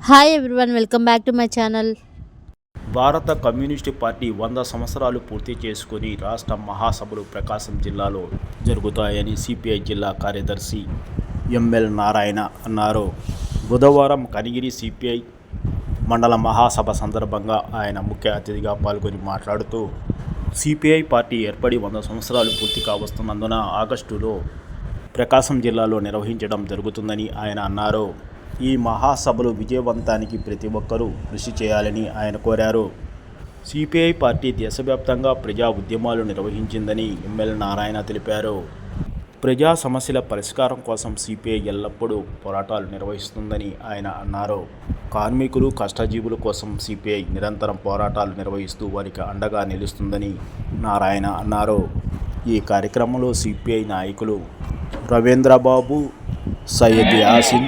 Hi everyone, welcome back to my channel. భారత communist party 100 సంవత్సరాలు పూర్తి చేసుకుని రాష్ట్ర మహాసభలు ప్రకాశం జిల్లాలో జరుగుతాయని సిపిఐ జిల్లా కార్యదర్శి ఎంఎల్ నారాయణ అన్నారు. బుధవారం కనిగిరి సిపిఐ మండల మహాసభ సందర్భంగా ఆయన ముఖ్య అతిథిగా పాల్గొని మాట్లాడుతూ సిపిఐ పార్టీ ఏర్పడి 100 సంవత్సరాలు పూర్తి కావస్తున్నందున ఆగస్టులో ప్రకాశం జిల్లాలో నిర్వహించడం జరుగుతుందని ఆయన అన్నారు. ఈ మహాసభలు విజయవంతానికి ప్రతి ఒక్కరూ కృషి చేయాలని ఆయన కోరారు. సిపిఐ పార్టీ దేశవ్యాప్తంగా ప్రజా ఉద్యమాలు నిర్వహించిందని ఎంఎల్ నారాయణ తెలిపారు. ప్రజా సమస్యల పరిష్కారం కోసం సిపిఐ ఎల్లప్పుడూ పోరాటాలు నిర్వహిస్తుందని ఆయన అన్నారు. కార్మికులు, కష్టజీవుల కోసం సిపిఐ నిరంతరం పోరాటాలు నిర్వహిస్తూ వారికి అండగా నిలుస్తుందని నారాయణ అన్నారు. ఈ కార్యక్రమంలో సిపిఐ నాయకులు రవీంద్రబాబు, సయ్యద్ యాసిన్,